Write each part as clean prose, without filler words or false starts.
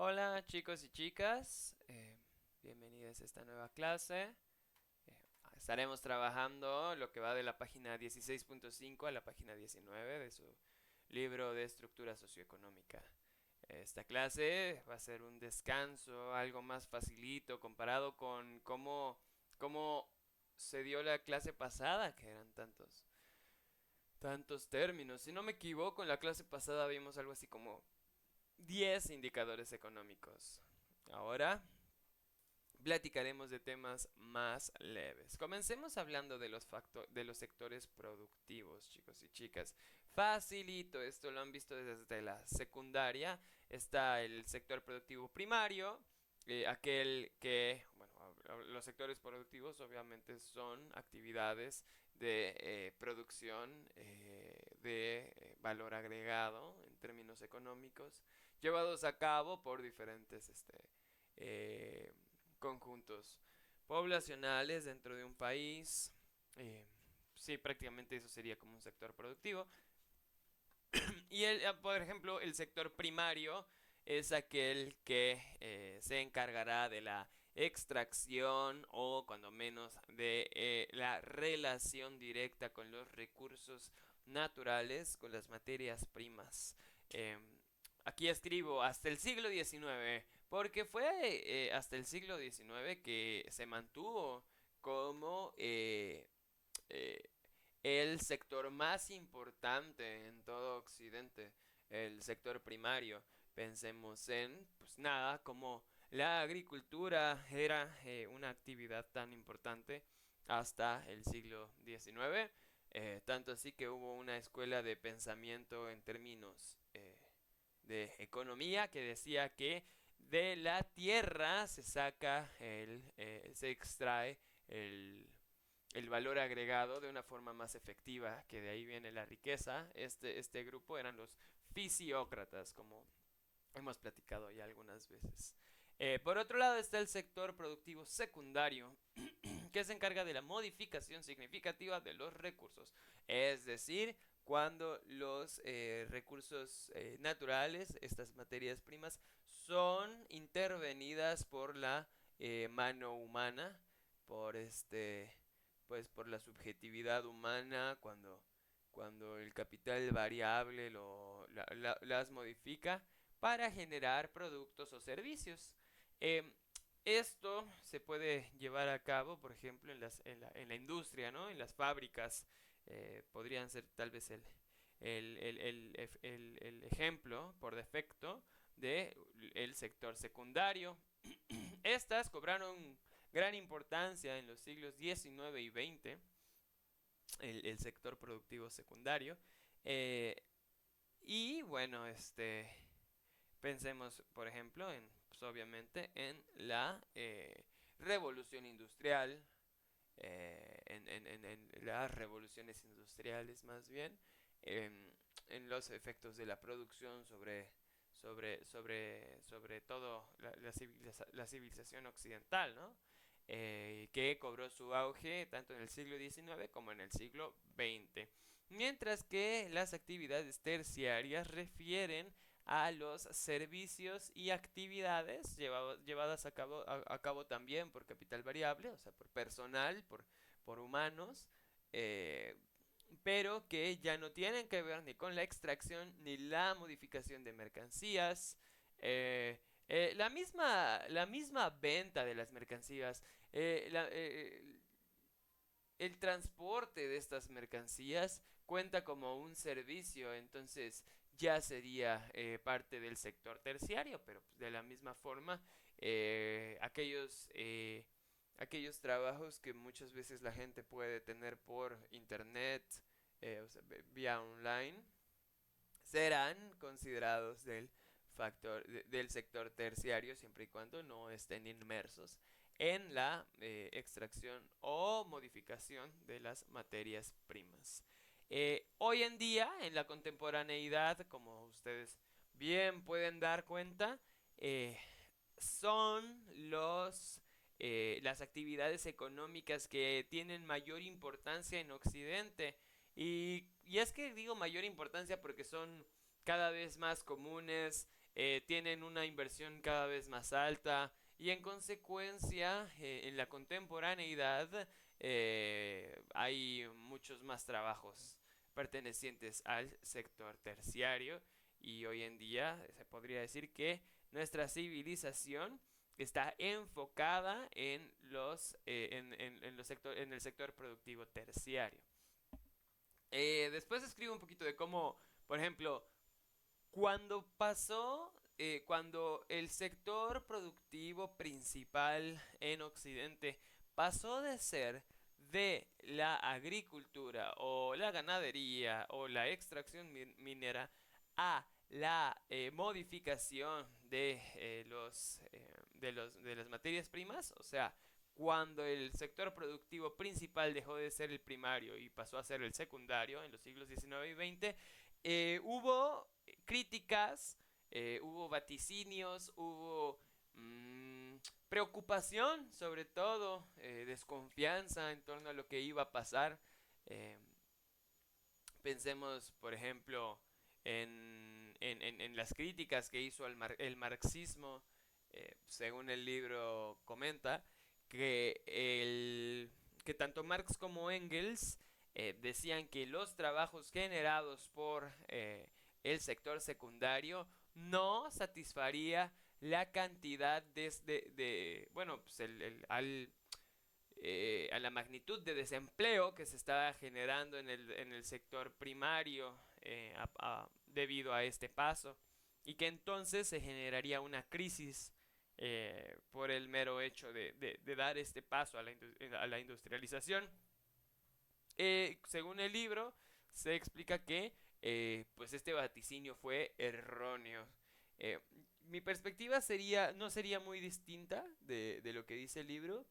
Hola chicos y chicas, bienvenidos a esta nueva clase. Estaremos trabajando lo que va de la página 16.5 a la página 19 de su libro de estructura socioeconómica. Esta clase va a ser un descanso, algo más facilito comparado con cómo se dio la clase pasada, que eran tantos términos. Si no me equivoco, en la clase pasada vimos algo así como 10 indicadores económicos. Ahora platicaremos de temas más leves. Comencemos hablando de de los sectores productivos, chicos y chicas. Facilito, esto lo han visto desde la secundaria. Está el sector productivo primario, aquel que, bueno, los sectores productivos obviamente son actividades de producción de valor agregado en términos económicos, llevados a cabo por diferentes eh, conjuntos poblacionales dentro de un país. Eh, sí, prácticamente eso sería como un sector productivo. Y por ejemplo, el sector primario es aquel que se encargará de la extracción o cuando menos de la relación directa con los recursos naturales, con las materias primas. Aquí escribo hasta el siglo XIX, porque fue hasta el siglo XIX que se mantuvo como eh, el sector más importante en todo Occidente, el sector primario. Pensemos en, pues nada, como la agricultura era una actividad tan importante hasta el siglo XIX, tanto así que hubo una escuela de pensamiento en términos de economía que decía que de la tierra se saca se extrae el valor agregado de una forma más efectiva, que de ahí viene la riqueza. Este grupo eran los fisiócratas, como hemos platicado ya algunas veces. Por otro lado está el sector productivo secundario, que se encarga de la modificación significativa de los recursos. Es decir, cuando los recursos naturales, estas materias primas, son intervenidas por la mano humana, por pues por la subjetividad humana, cuando el capital variable las modifica para generar productos o servicios. Eh, Esto se puede llevar a cabo, por ejemplo, en la industria, ¿no? En las fábricas. Podrían ser tal vez el ejemplo por defecto del sector secundario. Estas cobraron gran importancia en los siglos XIX y XX, el sector productivo secundario. Eh, y bueno, pensemos, por ejemplo, pues obviamente, en la revolución industrial, en las revoluciones industriales más bien, en los efectos de la producción sobre todo la civilización occidental, ¿no? Que cobró su auge tanto en el siglo XIX como en el siglo XX. Mientras que las actividades terciarias refieren a los servicios y actividades llevadas a cabo también por capital variable, o sea, por personal, por humanos, eh, pero que ya no tienen que ver ni con la extracción ni la modificación de mercancías. La misma venta de las mercancías, el transporte de estas mercancías cuenta como un servicio, entonces ya sería parte del sector terciario, pero pues, de la misma forma, aquellos trabajos que muchas veces la gente puede tener por internet, o sea, vía online, serán considerados del sector terciario siempre y cuando no estén inmersos en la extracción o modificación de las materias primas. Hoy en día, en la contemporaneidad, como ustedes bien pueden dar cuenta, eh, son las actividades económicas que tienen mayor importancia en Occidente. Y es que digo mayor importancia porque son cada vez más comunes, tienen una inversión cada vez más alta y en consecuencia en la contemporaneidad hay muchos más trabajos pertenecientes al sector terciario y hoy en día se podría decir que nuestra civilización está enfocada en en el sector productivo terciario. Después escribo un poquito de cómo, por ejemplo, cuando el sector productivo principal en Occidente pasó de ser de la agricultura o la ganadería o la extracción minera a la modificación de las materias primas, o sea, cuando el sector productivo principal dejó de ser el primario y pasó a ser el secundario en los siglos XIX y XX, hubo críticas, hubo vaticinios, hubo mm, preocupación, sobre todo, desconfianza en torno a lo que iba a pasar. Eh, Pensemos, por ejemplo, en las críticas que hizo el marxismo, según el libro comenta, que, que tanto Marx como Engels decían que los trabajos generados por el sector secundario no satisfaría la cantidad bueno, pues a la magnitud de desempleo que se estaba generando en el sector primario debido a este paso y que entonces se generaría una crisis por el mero hecho de dar este paso a a la industrialización. Según el libro, se explica que pues este vaticinio fue erróneo. Eh, Mi perspectiva no sería muy distinta de lo que dice el libro.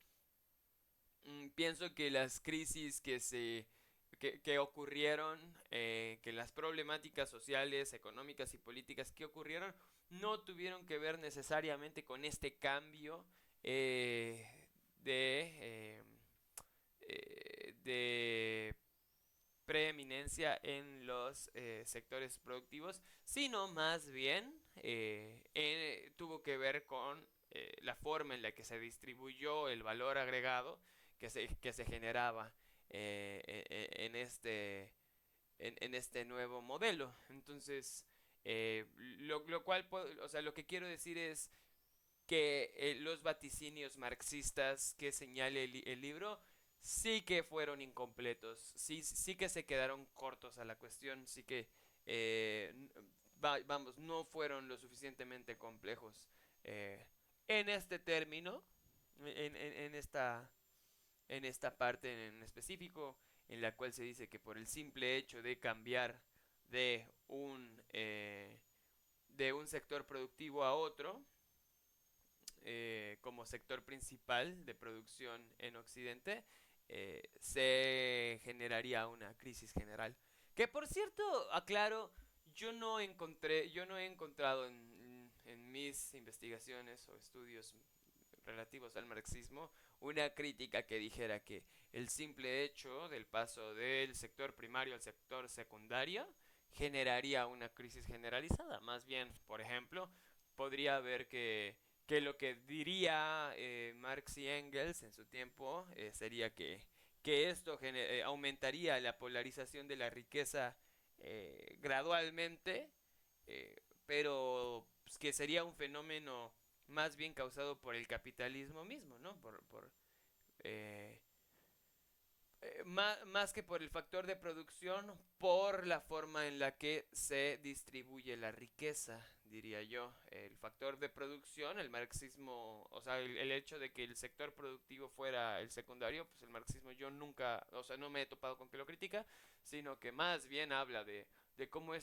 Pienso que las crisis que ocurrieron, que las problemáticas sociales, económicas y políticas que ocurrieron no tuvieron que ver necesariamente con este cambio de de preeminencia en los sectores productivos, sino más bien tuvo que ver con la forma en la que se distribuyó el valor agregado que se generaba en este nuevo modelo. Entonces, lo cual, o sea, lo que quiero decir es que los vaticinios marxistas que señala el libro sí que fueron incompletos, sí que se quedaron cortos a la cuestión, sí que, vamos, no fueron lo suficientemente complejos eh, en este término, en en esta parte en específico, en la cual se dice que por el simple hecho de cambiar de de un sector productivo a otro, como sector principal de producción en Occidente, se generaría una crisis general. Que por cierto, aclaro, yo no he encontrado en mis investigaciones o estudios relativos al marxismo una crítica que dijera que el simple hecho del paso del sector primario al sector secundario generaría una crisis generalizada. Más bien, por ejemplo, podría haber que lo que diría Marx y Engels en su tiempo sería que esto aumentaría la polarización de la riqueza gradualmente, pero pues, que sería un fenómeno más bien causado por el capitalismo mismo, ¿no? Eh, más que por el factor de producción, por la forma en la que se distribuye la riqueza, diría yo. El factor de producción, el marxismo, o sea, el hecho de que el sector productivo fuera el secundario, pues el marxismo yo nunca, o sea, no me he topado con que lo critica, sino que más bien habla de cómo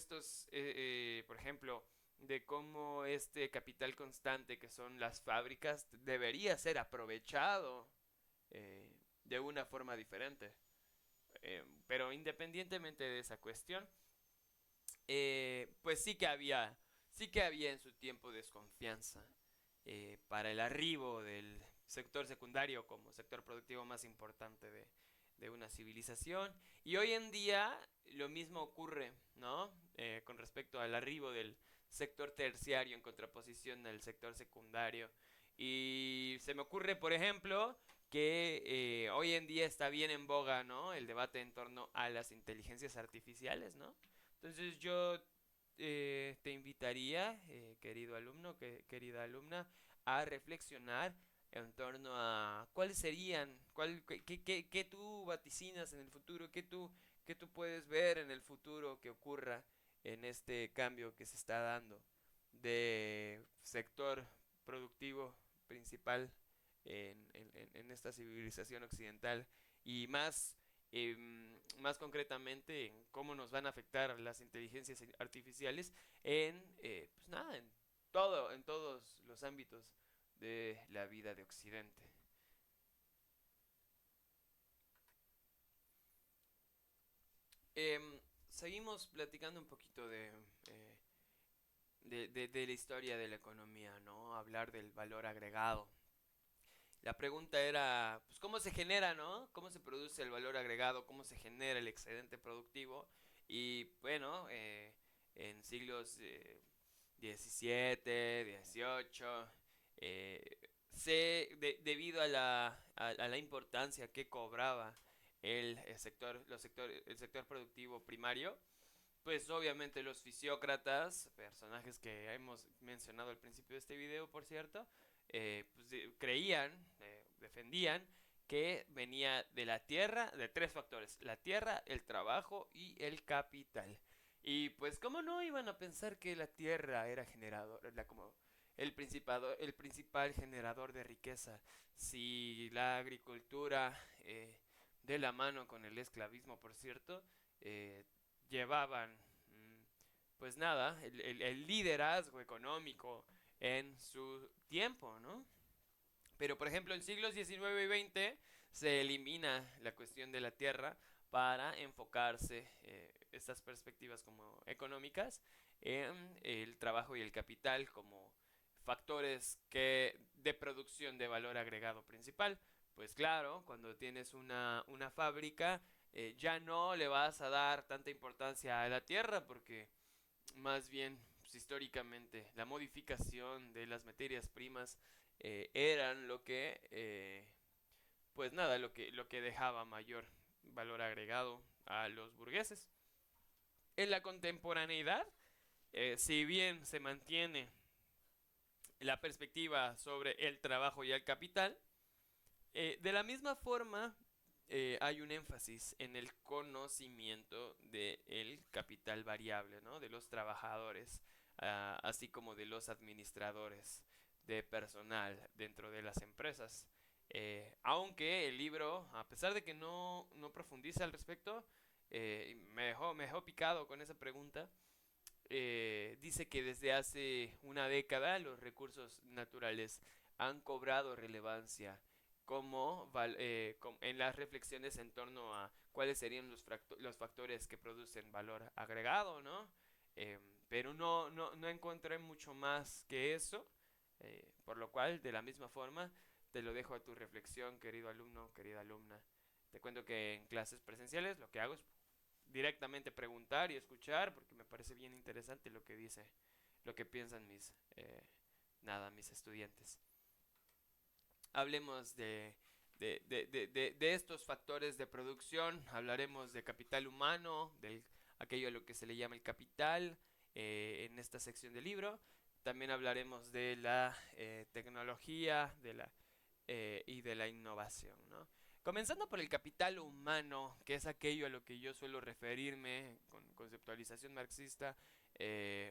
por ejemplo, de cómo este capital constante que son las fábricas debería ser aprovechado de una forma diferente. Pero independientemente de esa cuestión, pues sí que había en su tiempo desconfianza para el arribo del sector secundario como sector productivo más importante de una civilización. Y hoy en día lo mismo ocurre, ¿no? Con respecto al arribo sector terciario en contraposición al sector secundario. Y se me ocurre, por ejemplo, que hoy en día está bien en boga, ¿no? El debate en torno a las inteligencias artificiales, ¿no? Entonces yo te invitaría, querido alumno, querida alumna, a reflexionar en torno a cuáles serían, qué tú vaticinas en el futuro, qué tú puedes ver en el futuro que ocurra en este cambio que se está dando de sector productivo principal en esta civilización occidental y más concretamente en cómo nos van a afectar las inteligencias artificiales pues nada, en todos los ámbitos de la vida de Occidente. Em, Seguimos platicando un poquito de la historia de la economía, ¿no? Hablar del valor agregado. La pregunta era, pues, ¿cómo se genera, no? ¿Cómo se produce el valor agregado? ¿Cómo se genera el excedente productivo? Y bueno, en siglos XVII, XVIII, debido a a la importancia que cobraba el sector productivo primario, pues obviamente los fisiócratas, personajes que hemos mencionado al principio de este video, por cierto, creían, defendían que venía de la tierra, de tres factores: la tierra, el trabajo y el capital. Y pues cómo no iban a pensar que la tierra era generador, como el principal generador de riqueza, si la agricultura, de la mano con el esclavismo, por cierto, eh, llevaban, pues nada, el liderazgo económico en su tiempo, ¿no? Pero por ejemplo en siglos XIX y XX se elimina la cuestión de la tierra para enfocarse estas perspectivas como económicas en el trabajo y el capital como factores de producción de valor agregado principal. Pues claro, cuando tienes una fábrica, ya no le vas a dar tanta importancia a la tierra porque más bien, pues, históricamente, la modificación de las materias primas eran pues nada, lo que dejaba mayor valor agregado a los burgueses. En la contemporaneidad, si bien se mantiene la perspectiva sobre el trabajo y el capital, de la misma forma, hay un énfasis en el conocimiento del capital variable, ¿no? De los trabajadores, así como de los administradores de personal dentro de las empresas. Aunque el libro, a pesar de que no profundiza al respecto, me dejó picado con esa pregunta. Dice que desde hace una década los recursos naturales han cobrado relevancia en las reflexiones en torno a cuáles serían los factores que producen valor agregado, ¿no? Pero no encontré mucho más que eso, por lo cual, de la misma forma, te lo dejo a tu reflexión, querido alumno, querida alumna. Te cuento que en clases presenciales lo que hago es directamente preguntar y escuchar, porque me parece bien interesante lo que dice, lo que piensan mis estudiantes. Hablemos de estos factores de producción, hablaremos de capital humano, aquello a lo que se le llama el capital, en esta sección del libro. También hablaremos de la tecnología y de la innovación, ¿no? Comenzando por el capital humano, que es aquello a lo que yo suelo referirme con conceptualización marxista,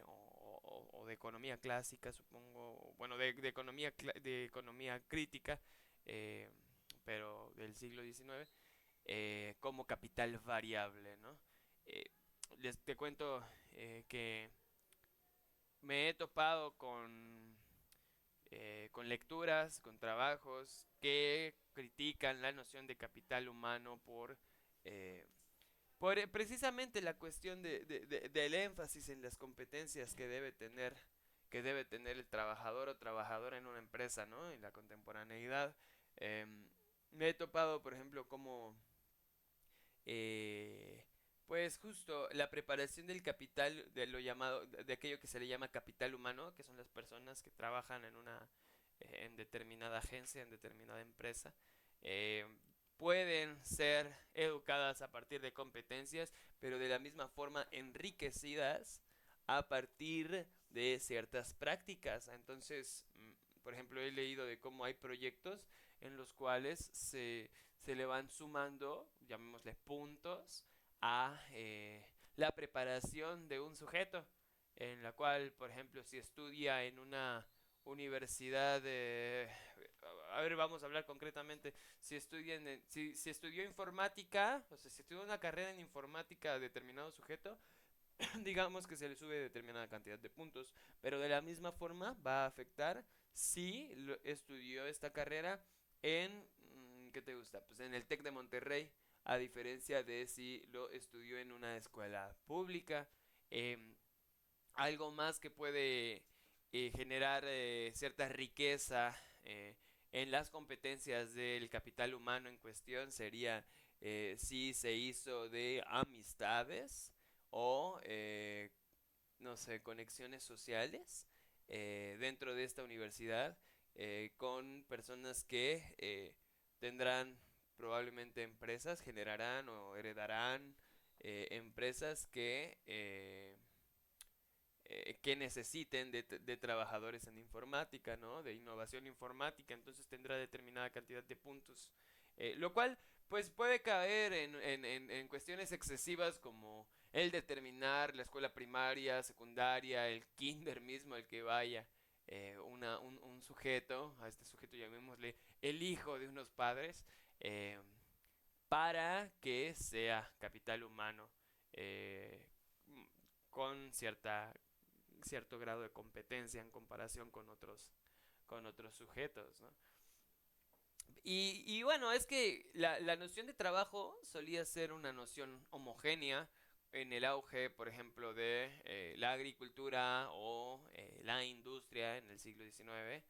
o de economía clásica, supongo, bueno, de economía crítica, eh, pero del siglo XIX, como capital variable, ¿no? Eh, te cuento que me he topado con lecturas, con trabajos que critican la noción de capital humano eh, por precisamente la cuestión del énfasis en las competencias que debe tener el trabajador o trabajadora en una empresa, ¿no? En la contemporaneidad. Me he topado, por ejemplo, como eh, Pues justo la preparación del capital, de lo llamado, de aquello que se le llama capital humano, que son las personas que trabajan en una, en determinada agencia, en determinada empresa, eh, pueden ser educadas a partir de competencias, pero de la misma forma enriquecidas a partir de ciertas prácticas. Entonces, por ejemplo, he leído de cómo hay proyectos en los cuales se le van sumando, llamémosle puntos, a la preparación de un sujeto, en la cual, por ejemplo, si estudia en una universidad de... A ver, vamos a hablar concretamente. Si estudió informática, o sea, si estudió una carrera en informática a determinado sujeto, digamos que se le sube determinada cantidad de puntos, pero de la misma forma va a afectar si estudió esta carrera en, ¿qué te gusta? Pues en el TEC de Monterrey, a diferencia de si lo estudió en una escuela pública. Em, Algo más que puede generar cierta riqueza en las competencias del capital humano en cuestión sería si se hizo de amistades o, no sé, conexiones sociales dentro de esta universidad con personas que tendrán probablemente empresas, generarán o heredarán empresas que necesiten de trabajadores en informática, ¿no? De innovación informática, entonces tendrá determinada cantidad de puntos. Lo cual, pues puede caer en cuestiones excesivas como el determinar la escuela primaria, secundaria, el kinder mismo, el que vaya. Un sujeto, a este sujeto llamémosle el hijo de unos padres, eh, para que sea capital humano eh, con cierto grado de competencia en comparación con otros sujetos, ¿no? Y bueno, es que la noción de trabajo solía ser una noción homogénea en el auge, por ejemplo, de la agricultura o la industria en el siglo XIX,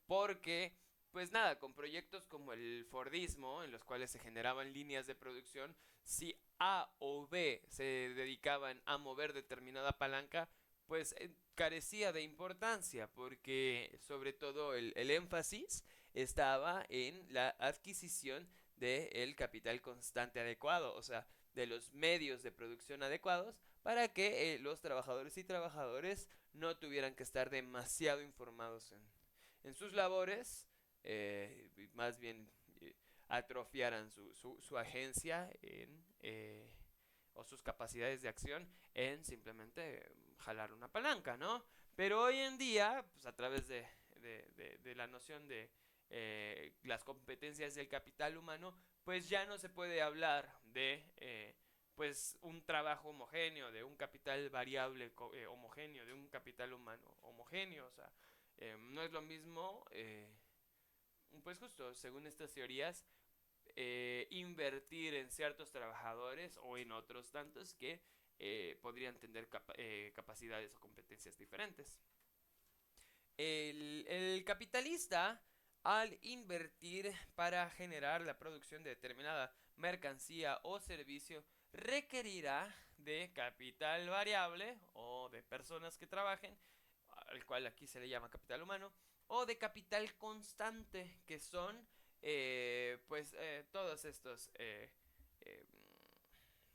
porque, pues nada, con proyectos como el Fordismo, en los cuales se generaban líneas de producción, si A o B se dedicaban a mover determinada palanca, pues carecía de importancia, porque sobre todo el énfasis estaba en la adquisición del capital constante adecuado, o sea, de los medios de producción adecuados para que los trabajadores y trabajadores no tuvieran que estar demasiado informados en sus labores, más bien atrofiaran su agencia o sus capacidades de acción en simplemente jalar una palanca, ¿no? Pero hoy en día, pues a través de la noción de las competencias del capital humano, pues ya no se puede hablar de pues un trabajo homogéneo, de un capital variable homogéneo, de un capital humano homogéneo, o sea, no es lo mismo, pues justo según estas teorías, invertir en ciertos trabajadores o en otros tantos que podrían tener capacidades o competencias diferentes. El capitalista, al invertir para generar la producción de determinada mercancía o servicio, requerirá de capital variable o de personas que trabajen, al cual aquí se le llama capital humano, o de capital constante, que son pues todos estos, eh,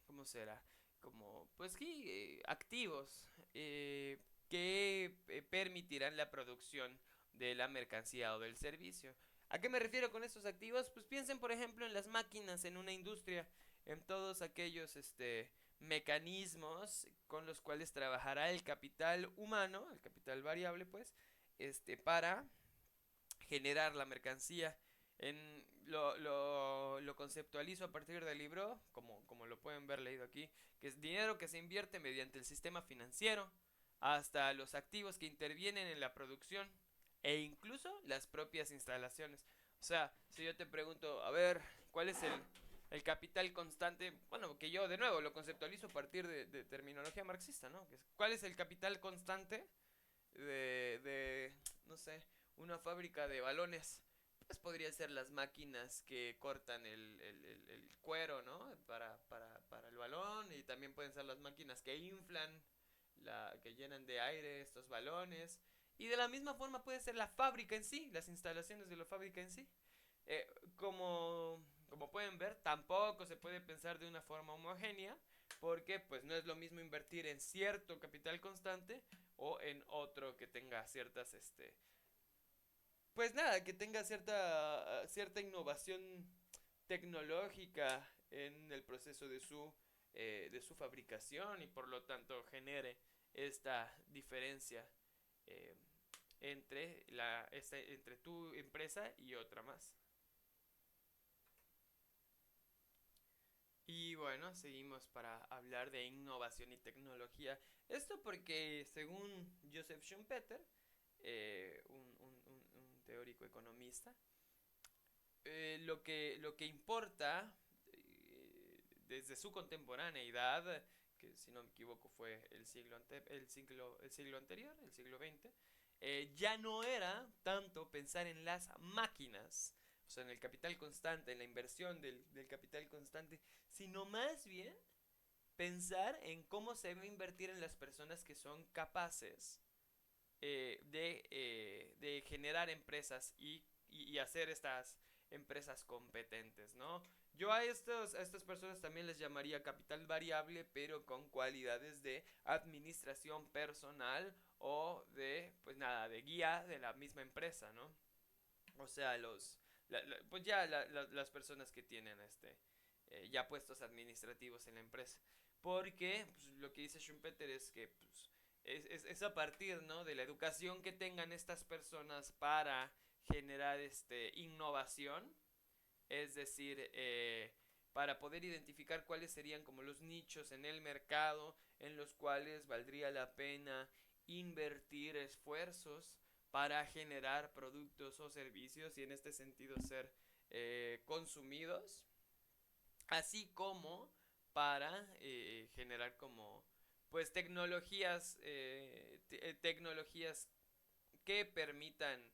¿cómo será? Como, pues sí, activos que permitirán la producción de la mercancía o del servicio. ¿A qué me refiero con estos activos? Pues piensen, por ejemplo, en las máquinas en una industria, en todos aquellos mecanismos con los cuales trabajará el capital humano, el capital variable, pues, para generar la mercancía. Lo conceptualizo a partir del libro, como lo pueden ver leído aquí, que es dinero que se invierte mediante el sistema financiero, hasta los activos que intervienen en la producción e incluso las propias instalaciones. O sea, si yo te pregunto, a ver, ¿cuál es el capital constante? Bueno, que yo de nuevo lo conceptualizo a partir de terminología marxista, ¿no? ¿Cuál es el capital constante no sé, una fábrica de balones? pues podría ser las máquinas que cortan el cuero, ¿no? Para el balón. Y también pueden ser las máquinas que inflan, que llenan de aire estos balones. Y de la misma forma puede ser la fábrica en sí, las instalaciones de la fábrica en sí. Eh, como pueden ver, tampoco se puede pensar de una forma homogénea, porque pues no es lo mismo invertir en cierto capital constante o en otro que tenga ciertas, pues nada, que tenga cierta innovación tecnológica en el proceso de su fabricación y por lo tanto genere esta diferencia eh, entre tu empresa y otra más. Y bueno, seguimos para hablar de innovación y tecnología. Esto porque según Joseph Schumpeter, un teórico economista, lo que importa desde su contemporaneidad, que si no me equivoco fue el siglo anterior, el siglo XX, ya no era tanto pensar en las máquinas, o sea, en el capital constante, en la inversión del capital constante, sino más bien pensar en cómo se debe invertir en las personas que son capaces de generar empresas y hacer estas empresas competentes, ¿no? Yo a estas personas también les llamaría capital variable, pero con cualidades de administración personal o de, pues nada, de guía de la misma empresa, ¿no? O sea, pues ya las personas que tienen ya puestos administrativos en la empresa. Porque pues, lo que dice Schumpeter es que pues, es a partir, ¿no? De la educación que tengan estas personas para generar innovación, es decir, para poder identificar cuáles serían como los nichos en el mercado en los cuales valdría la pena invertir esfuerzos para generar productos o servicios y en este sentido ser consumidos, así como para generar como pues tecnologías que permitan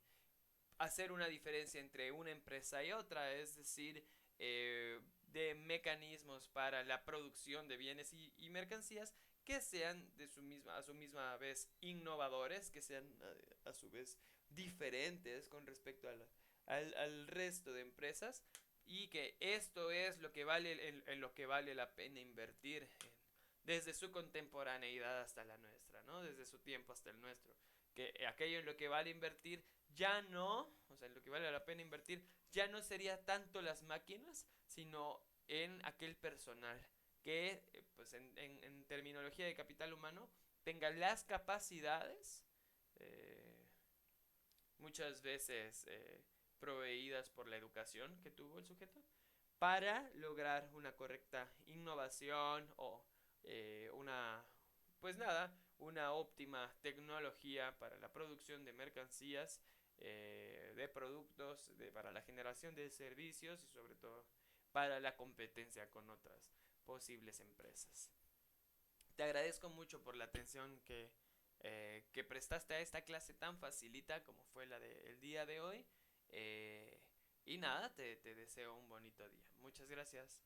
hacer una diferencia entre una empresa y otra, es decir, de mecanismos para la producción de bienes y mercancías que sean a su misma vez innovadores, que sean a su vez diferentes con respecto al resto de empresas y que esto es lo que en lo que vale la pena invertir desde su contemporaneidad hasta la nuestra, ¿no? Desde su tiempo hasta el nuestro. Que aquello en lo que vale invertir ya no, o sea, en lo que vale la pena invertir ya no sería tanto las máquinas, sino en aquel personal que, pues en terminología de capital humano, tenga las capacidades, eh, muchas veces proveídas por la educación que tuvo el sujeto, para lograr una correcta innovación o pues nada, una óptima tecnología para la producción de mercancías, de productos, para la generación de servicios y sobre todo para la competencia con otras posibles empresas. Te agradezco mucho por la atención que prestaste a esta clase tan facilita como fue la del día de hoy. Y nada, te deseo un bonito día. Muchas gracias.